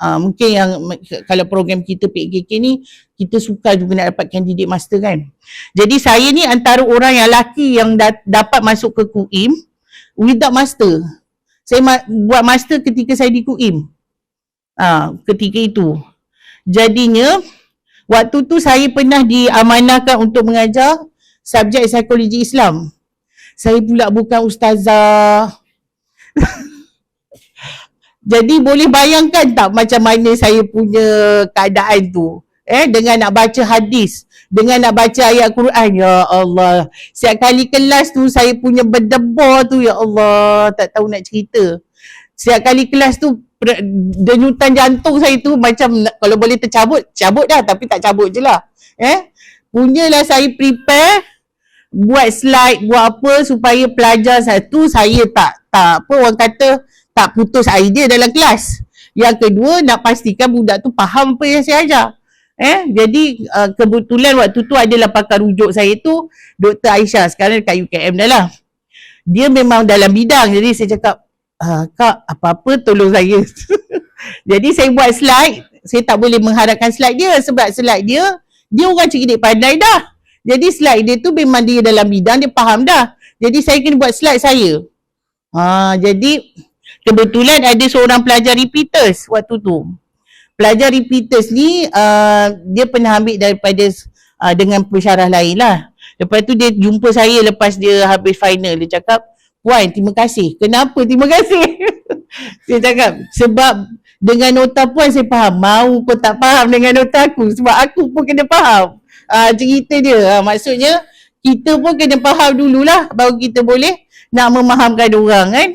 Mungkin yang kalau program kita PKK ni, kita suka juga nak dapat kandidat master kan. Jadi saya ni antara orang yang laki yang dapat masuk ke KUIM without master. Saya buat master ketika saya di KUIM. Ketika itu. Jadinya, waktu tu saya pernah diamanahkan untuk mengajar subjek psikologi Islam. Saya pula bukan ustazah. Jadi boleh bayangkan tak macam mana saya punya keadaan tu. Dengan nak baca hadis, dengan nak baca ayat Quran, ya Allah. Setiap kali kelas tu saya punya berdebar tu, ya Allah, tak tahu nak cerita. Setiap kali kelas tu denyutan jantung saya tu macam kalau boleh tercabut, cabut dah, tapi tak cabut je lah. Punyalah saya prepare, buat slide, buat apa supaya pelajar satu, saya tak apa orang kata, tak putus idea dalam kelas. Yang kedua, nak pastikan budak tu faham apa yang saya ajar. Jadi kebetulan waktu tu adalah pakar rujuk saya tu Dr. Aisyah, sekarang dekat UKM dah lah. Dia memang dalam bidang, jadi saya cakap, Kak, apa-apa tolong saya. Jadi saya buat slide, saya tak boleh mengharapkan slide dia sebab slide dia orang cerdik pandai dah. Jadi slide dia tu memang dia dalam bidang, dia faham dah. Jadi saya kena buat slide saya. Jadi kebetulan ada seorang pelajar repeaters waktu tu. Pelajar repeaters ni dia pernah ambil daripada dengan pensyarah lain lah. Lepas tu dia jumpa saya lepas dia habis final. Dia cakap, Puan, terima kasih. Kenapa terima kasih? Dia cakap, sebab dengan nota Puan saya faham. Mau pun tak faham dengan nota aku. Sebab aku pun kena faham. Cerita dia. Maksudnya, kita pun kena faham dululah. Baru kita boleh nak memahamkan orang kan.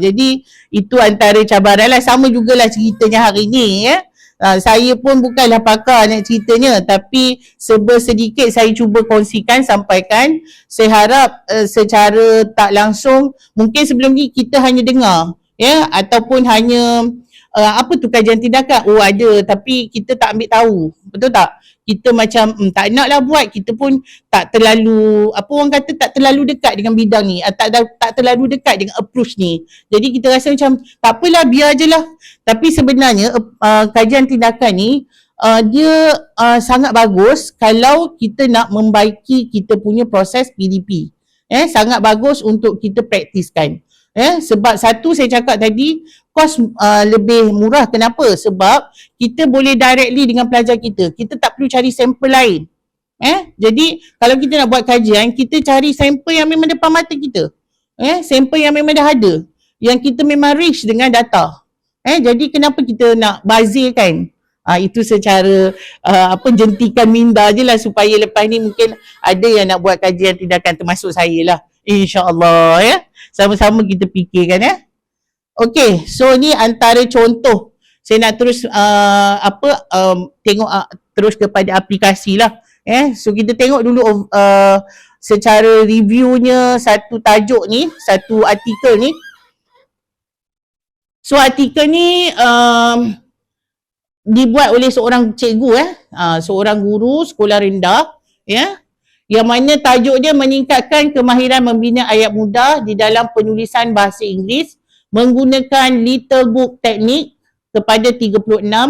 Jadi, itu antara cabaran lah. Sama jugalah ceritanya hari ni ya. Saya pun bukanlah pakar nak ceritanya, tapi sedikit saya cuba kongsikan, sampaikan. Saya harap secara tak langsung, mungkin sebelum ni kita hanya dengar ya, ataupun hanya apa tu kajian tindakan, ada tapi kita tak ambil tahu, betul tak? Kita macam tak nak lah buat, kita pun tak terlalu, apa orang kata, tak terlalu dekat dengan bidang ni, tak terlalu dekat dengan approach ni. Jadi kita rasa macam tak apalah, biar je lah. Tapi sebenarnya kajian tindakan ni dia sangat bagus kalau kita nak membaiki kita punya proses PDP. Sangat bagus untuk kita praktiskan. Sebab satu saya cakap tadi, kos lebih murah. Kenapa? Sebab kita boleh directly dengan pelajar kita. Kita tak perlu cari sampel lain. Jadi kalau kita nak buat kajian, kita cari sampel yang memang depan mata kita. Sampel yang memang dah ada. Yang kita memang rich dengan data. Jadi kenapa kita nak bazirkan? Itu secara jentikan minda je lah, supaya lepas ni mungkin ada yang nak buat kajian tindakan, termasuk saya lah. InsyaAllah ya. Sama-sama kita fikirkan ya. Okey, so ni antara contoh. Saya nak terus tengok terus kepada aplikasi lah. So kita tengok dulu secara reviewnya satu tajuk ni, satu artikel ni. So artikel ni dibuat oleh seorang cikgu seorang guru sekolah rendah yang mana tajuk dia meningkatkan kemahiran membina ayat mudah di dalam penulisan bahasa Inggeris menggunakan Little Book Teknik kepada 36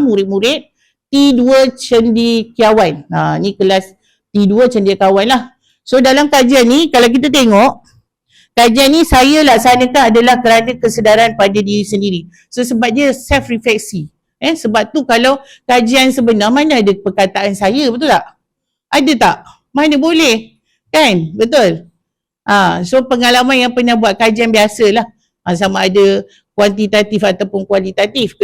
murid-murid T2 Cendekiawan. Ni kelas T2 Cendekiawan lah. So dalam kajian ni, kalau kita tengok, kajian ni saya laksanakan adalah kerana kesedaran pada diri sendiri. So sebab dia self-refleksi. Sebab tu kalau kajian sebenar, mana ada perkataan saya, betul tak? Ada tak? Mana boleh? Kan? Betul? So pengalaman yang pernah buat kajian biasalah. Sama ada kuantitatif ataupun kualitatif.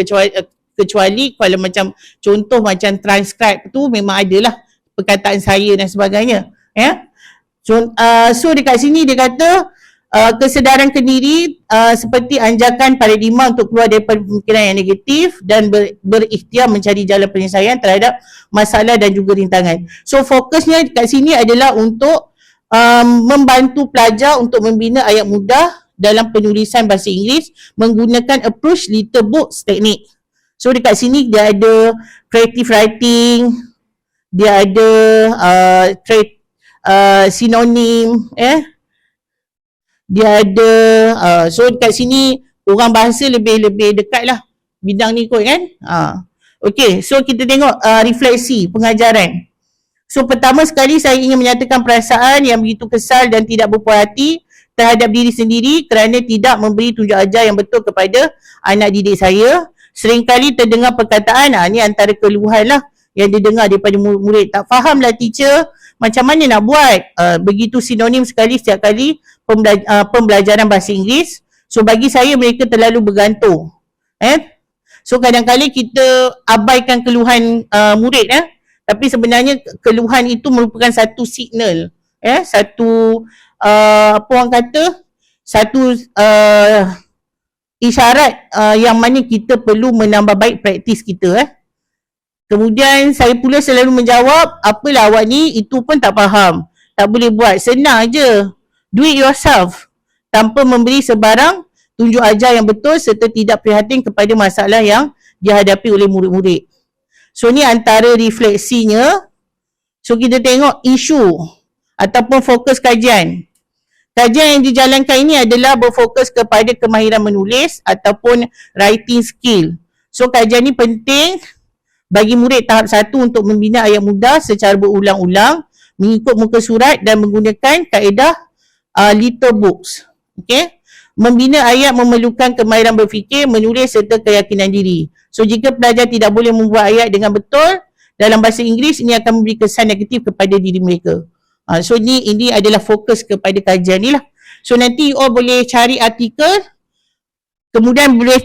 Kecuali kalau macam contoh macam transcribe tu memang adalah perkataan saya dan sebagainya. So dekat sini dia kata kesedaran kendiri seperti anjakan paradigma untuk keluar daripada pemikiran yang negatif dan berikhtiar mencari jalan penyelesaian terhadap masalah dan juga rintangan. So fokusnya kat sini adalah untuk membantu pelajar untuk membina ayat mudah dalam penulisan bahasa Inggeris menggunakan approach Little Books Teknik. So dekat sini dia ada creative writing, dia ada sinonim, dia ada so dekat sini orang bahasa lebih dekat lah bidang ni kot kan. Okay, so kita tengok refleksi pengajaran. So pertama sekali saya ingin menyatakan perasaan yang begitu kesal dan tidak berpuas hati terhadap diri sendiri kerana tidak memberi tunjuk ajar yang betul kepada anak didik saya. Seringkali terdengar perkataan, ni antara keluhan lah yang didengar daripada murid, tak faham lah teacher, macam mana nak buat? Begitu sinonim sekali setiap kali pembelajaran bahasa Inggeris. So bagi saya mereka terlalu bergantung. So kadang-kadang kita abaikan keluhan murid tapi sebenarnya keluhan itu merupakan satu signal, satu apa orang kata, satu isyarat yang mana kita perlu menambah baik praktis kita. Kemudian saya pula selalu menjawab, apalah awak ni, itu pun tak faham, tak boleh buat, senang je, do it yourself, tanpa memberi sebarang tunjuk ajar yang betul serta tidak prihatin kepada masalah yang dihadapi oleh murid-murid. So ni antara refleksinya. So kita tengok isu ataupun fokus kajian. Kajian yang dijalankan ini adalah berfokus kepada kemahiran menulis ataupun writing skill. So kajian ni penting bagi murid tahap 1 untuk membina ayat mudah secara berulang-ulang, mengikut muka surat dan menggunakan kaedah little books. Okay? Membina ayat memerlukan kemahiran berfikir, menulis serta keyakinan diri. So jika pelajar tidak boleh membuat ayat dengan betul dalam bahasa Inggeris, ini akan memberi kesan negatif kepada diri mereka. So ini adalah fokus kepada kajian ni lah. So nanti you all boleh cari artikel, kemudian boleh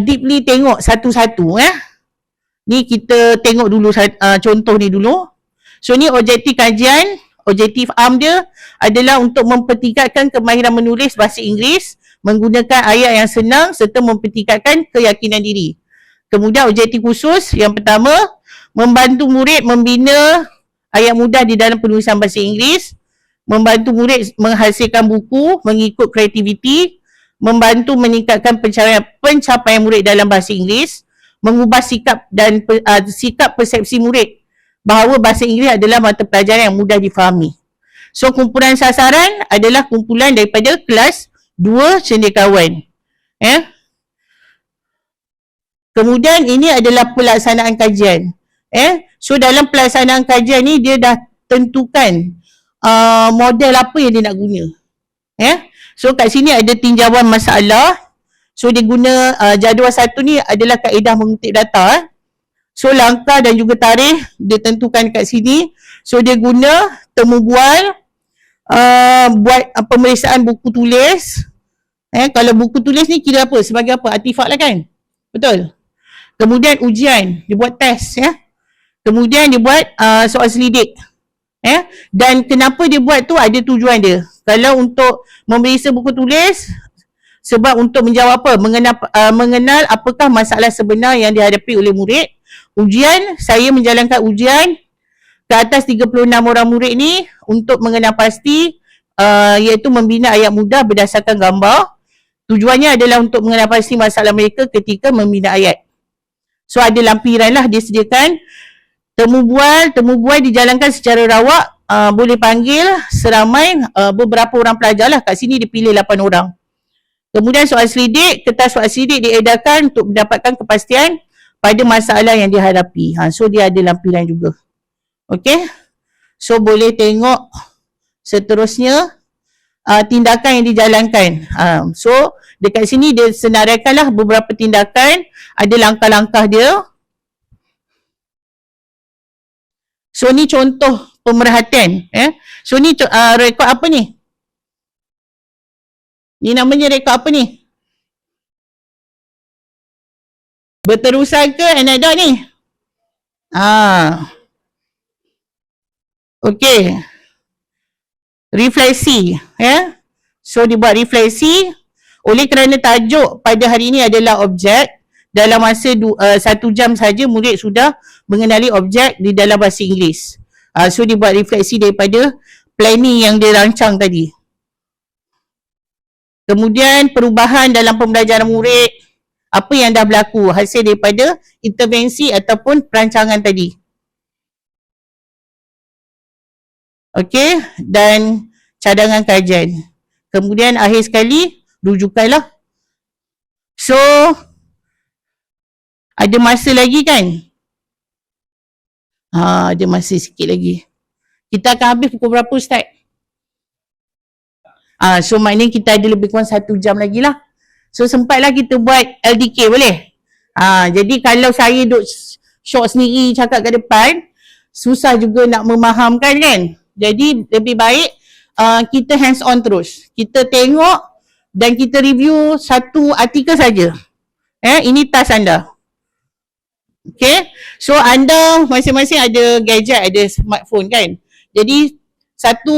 deeply tengok satu-satu. Ni kita tengok dulu contoh ni dulu. So ni objektif kajian, objektif dia adalah untuk mempertingkatkan kemahiran menulis bahasa Inggeris menggunakan ayat yang senang serta mempertingkatkan keyakinan diri. Kemudian objektif khusus yang pertama, membantu murid membina ayat mudah di dalam penulisan bahasa Inggeris, membantu murid menghasilkan buku mengikut kreativiti, membantu meningkatkan pencapaian murid dalam bahasa Inggeris, mengubah sikap dan sikap persepsi murid bahawa bahasa Inggeris adalah mata pelajaran yang mudah difahami. So kumpulan sasaran adalah kumpulan daripada kelas 2 cendekiawan. Kemudian ini adalah pelaksanaan kajian. So dalam pelaksanaan kajian ni dia dah tentukan model apa yang dia nak guna. So kat sini ada tinjauan masalah. So dia guna jadual 1 ni adalah kaedah mengutip data. So langkah dan juga tarikh dia tentukan kat sini. So dia guna temu bual, buat pemeriksaan buku tulis. Kalau buku tulis ni kira apa? Sebagai apa? Artifak lah kan? Betul? Kemudian ujian, dia buat test Kemudian dia buat soal selidik. Dan kenapa dia buat tu ada tujuan dia. Kalau untuk memeriksa buku tulis, sebab untuk menjawab apa? Mengenal apakah masalah sebenar yang dihadapi oleh murid. Ujian, saya menjalankan ujian ke atas 36 orang murid ni untuk mengenal pasti iaitu membina ayat mudah berdasarkan gambar. Tujuannya adalah untuk mengenal pasti masalah mereka ketika membina ayat. So ada lampiran lah dia sediakan. Temu bual dijalankan secara rawak, boleh panggil seramai beberapa orang pelajar lah. Kat sini dipilih 8 orang. Kemudian soal selidik, kertas soal selidik diedarkan untuk mendapatkan kepastian pada masalah yang dihadapi. So dia ada lampiran juga. Okay. So boleh tengok seterusnya tindakan yang dijalankan. So dekat sini dia senaraikanlah beberapa tindakan, ada langkah-langkah dia. So ni contoh pemerhatian. So ni rekod apa ni? Ni namanya rekod apa ni? Berterusan ke anekdot ni? Okey. Refleksi. So dibuat refleksi. Oleh kerana tajuk pada hari ini adalah objek, dalam masa 1 jam saja murid sudah mengenali objek di dalam bahasa Inggeris. So dibuat refleksi daripada planning yang dirancang tadi. Kemudian perubahan dalam pembelajaran murid, apa yang dah berlaku hasil daripada intervensi ataupun perancangan tadi. Okey, dan cadangan kajian. Kemudian akhir sekali rujukanlah. So ada masa lagi kan? Ada masa sikit lagi. Kita akan habis pukul berapa Ustaz? So maknanya kita ada lebih kurang 1 jam lagi lah. So sempatlah kita buat LDK boleh? Jadi kalau saya duk short sendiri cakap kat depan, susah juga nak memahamkan kan? Jadi lebih baik kita hands on terus. Kita tengok dan kita review satu artikel saja. Ini task anda. Okay, so anda masing-masing ada gadget, ada smartphone kan. Jadi satu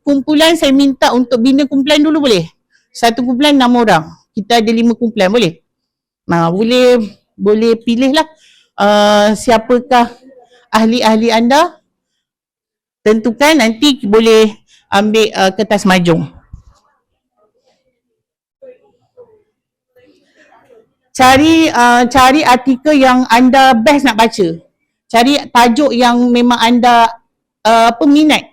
kumpulan saya minta untuk bina kumpulan dulu boleh? Satu kumpulan 6 orang. Kita ada 5 kumpulan boleh? Boleh pilih lah siapakah ahli-ahli anda. Tentukan nanti boleh ambil kertas majung. Cari artikel yang anda best nak baca. cari tajuk yang memang anda peminat,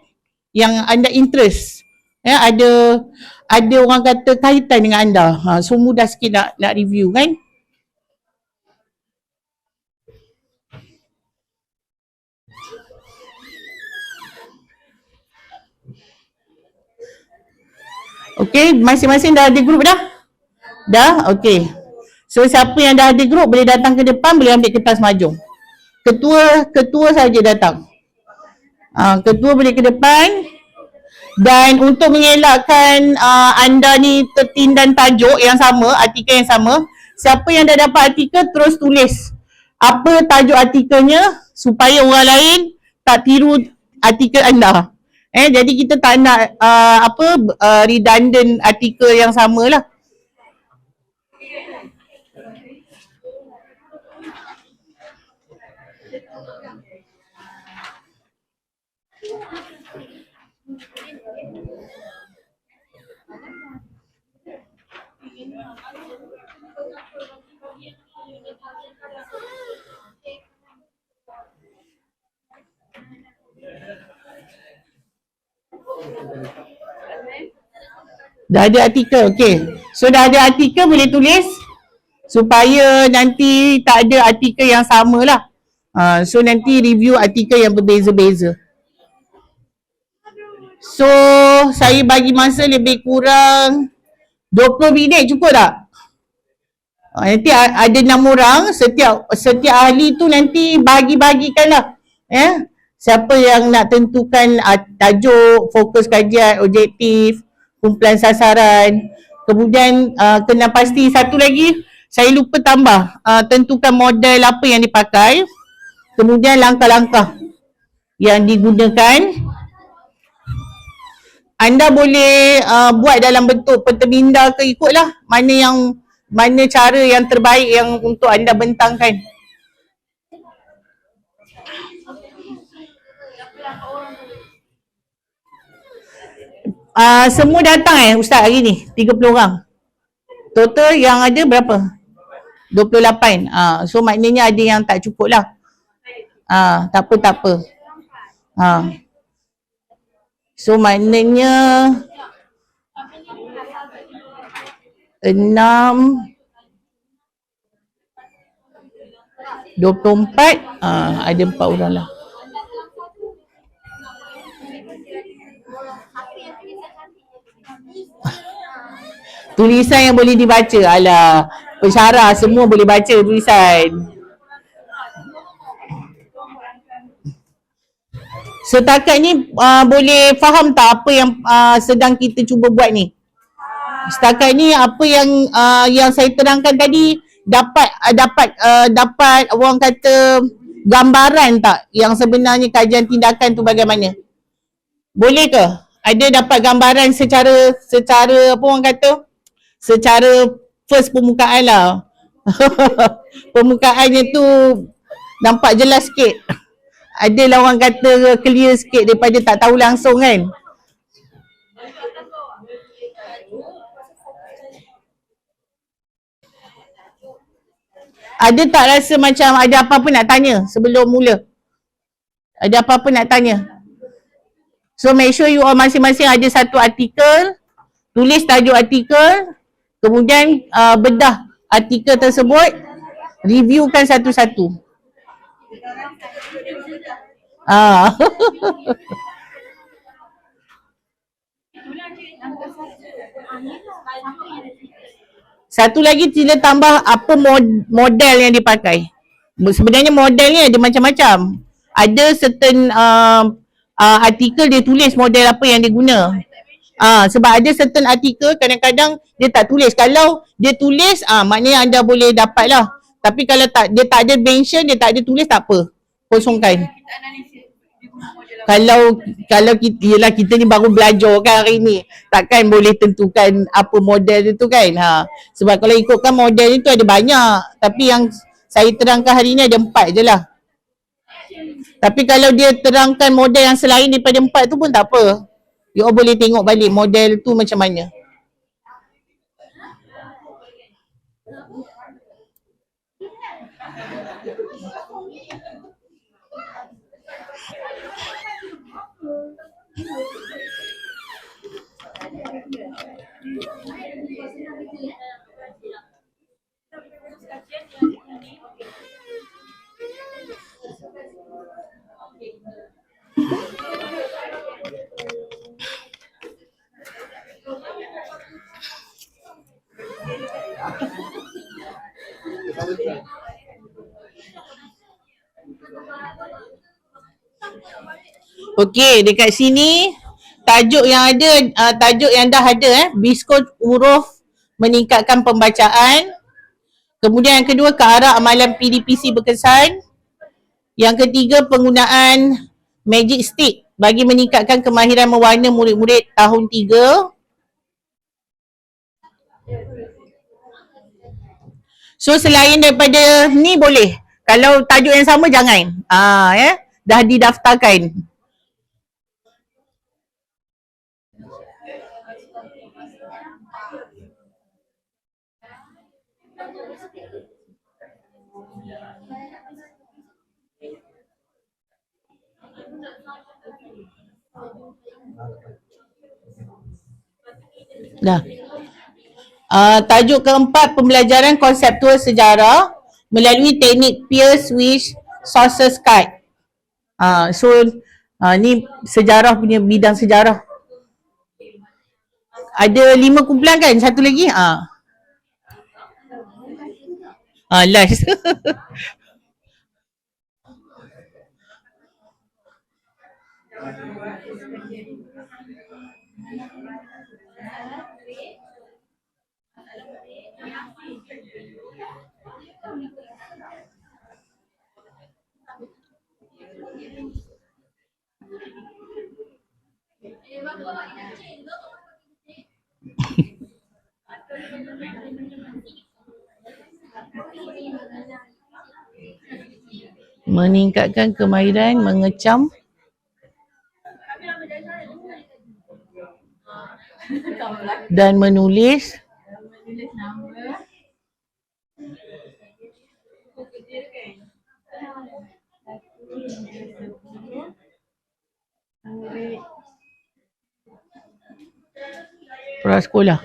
yang anda interest. Ya, ada orang kata kaitan dengan anda. So mudah sikit nak review kan. Okay, masing-masing dah ada group dah? Dah? Okay. So siapa yang dah ada group boleh datang ke depan, boleh ambil kertas mahjong. Ketua saja datang. Ketua boleh ke depan. Dan untuk mengelakkan anda ni tertindan tajuk yang sama, artikel yang sama, siapa yang dah dapat artikel terus tulis apa tajuk artikelnya supaya orang lain tak tiru artikel anda. Jadi kita tak nak redundant artikel yang sama lah. Dah ada artikel, okey. So dah ada artikel boleh tulis supaya nanti tak ada artikel yang sama lah. So nanti review artikel yang berbeza-beza. So saya bagi masa lebih kurang 20 minit, cukup tak? Nanti ada 6 orang, setiap ahli tu nanti bagi-bagikan lah. Siapa yang nak tentukan tajuk, fokus kajian, objektif, kumpulan sasaran. Kemudian kena pasti satu lagi, saya lupa tambah, tentukan model apa yang dipakai. Kemudian langkah-langkah yang digunakan. Anda boleh buat dalam bentuk penterminda ke, ikutlah mana cara yang terbaik yang untuk anda bentangkan. Semua datang Ustaz hari ni, 30 orang. Total yang ada berapa? 28. So maknanya ada yang tak cukup lah. Tak apa. So maknanya 6, 24, ada 4 orang lah. Tulisan yang boleh dibaca, alah, pensyarah semua boleh baca tulisan. Setakat ni boleh faham tak apa yang sedang kita cuba buat ni? Setakat ni apa yang saya terangkan tadi dapat orang kata gambaran tak yang sebenarnya kajian tindakan tu bagaimana? Boleh ke? Ada dapat gambaran secara apa orang kata? Secara first permukaan lah. Permukaannya tu nampak jelas sikit. Adalah orang kata clear sikit daripada tak tahu langsung kan. Ada tak rasa macam ada apa-apa nak tanya sebelum mula? Ada apa-apa nak tanya? So make sure you all masing-masing ada satu artikel, tulis tajuk artikel, kemudian bedah artikel tersebut, reviewkan satu-satu. Satu lagi sila tambah apa model yang dipakai. Sebenarnya model ni ada macam-macam. Ada certain artikel dia tulis model apa yang dia guna. Sebab ada certain artikel kadang-kadang dia tak tulis. Kalau dia tulis, maknanya anda boleh dapat lah. Tapi kalau dia tak ada mention, dia tak ada tulis, tak apa. Kosongkan. Kalau kita ni baru belajar kan hari ni, takkan boleh tentukan apa model itu kan. Sebab kalau ikutkan model itu ada banyak, tapi yang saya terangkan hari ni ada 4 je lah. Tapi kalau dia terangkan model yang selain daripada 4 tu pun tak apa. You all boleh tengok balik model tu macam mana. Okey, dekat sini tajuk yang ada, tajuk yang dah ada biskut huruf meningkatkan pembacaan. Kemudian yang kedua, ke arah amalan PDPC berkesan. Yang ketiga, penggunaan magic stick bagi meningkatkan kemahiran mewarna murid-murid tahun 3. So selain daripada ni boleh. Kalau tajuk yang sama jangan. Dah didaftarkan. Dah. Tajuk keempat, pembelajaran konseptual sejarah melalui teknik Peirce with Sources Card. Ni sejarah punya, bidang sejarah. Ada 5 kumpulan kan? Satu lagi? Last. Meningkatkan kemahiran mengecam dan menulis prasekolah.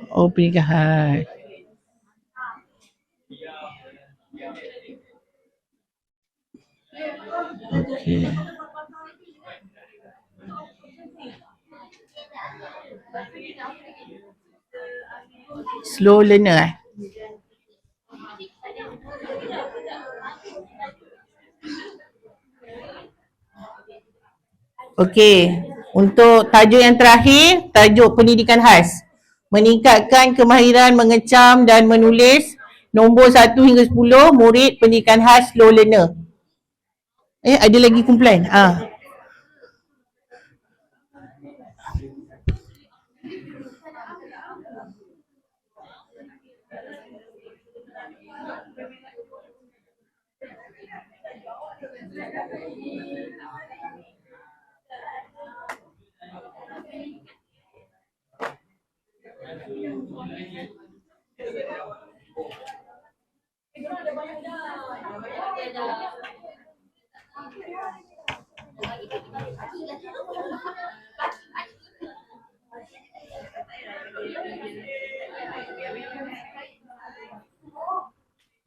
Pendidikan. Okey. Slow learner Okey, untuk tajuk yang terakhir, tajuk pendidikan khas. Meningkatkan kemahiran mengecam dan menulis, nombor 1 hingga 10, murid pendidikan khas slow learner. Ada lagi kumpulan?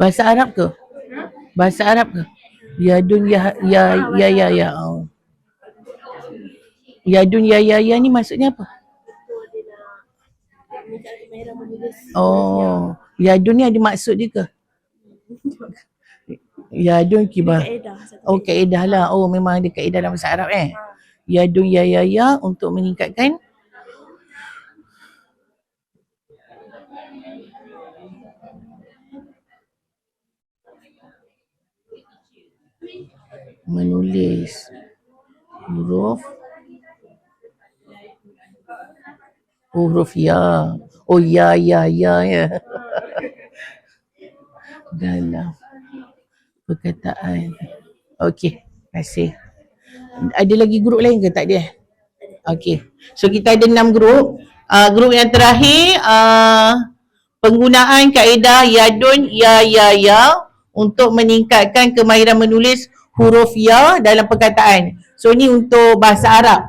Bahasa Arab ke? Bahasa Arab ke? Yadun ya. Yadun ya ni maksudnya apa? Yadun ni ada maksud dia ke? Yadun kibar. Kaedah lah. Memang ada kaedah dalam bahasa Arab Yadun ya untuk meningkatkan menulis huruf ya. Ya. Dalam perkataan. Okey, terima kasih. Ada lagi grup lain ke? Tak ada. Okey. So kita ada 6 grup. Grup yang terakhir, penggunaan kaedah yadun ya untuk meningkatkan kemahiran menulis huruf ya dalam perkataan. So ni untuk bahasa Arab.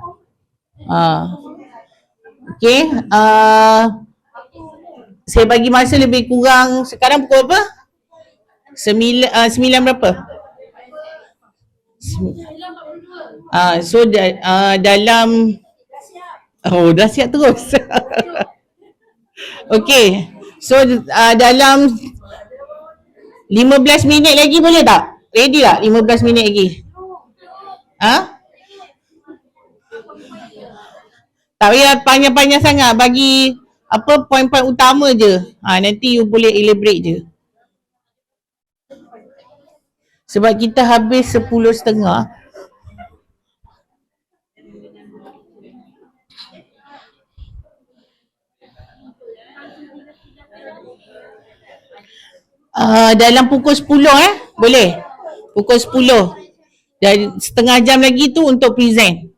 Okay. Saya bagi masa lebih kurang sekarang pukul apa? 9 berapa? So dalam dah siap terus. Okay. So dalam 15 minit lagi boleh tak? Ready tak 15 minit lagi? Tak payah panjang-panjang sangat, bagi apa poin-poin utama je. Nanti you boleh elaborate je. Sebab kita habis 10.30. Dalam pukul 10 boleh? Pukul 10. Dan setengah jam lagi tu untuk present.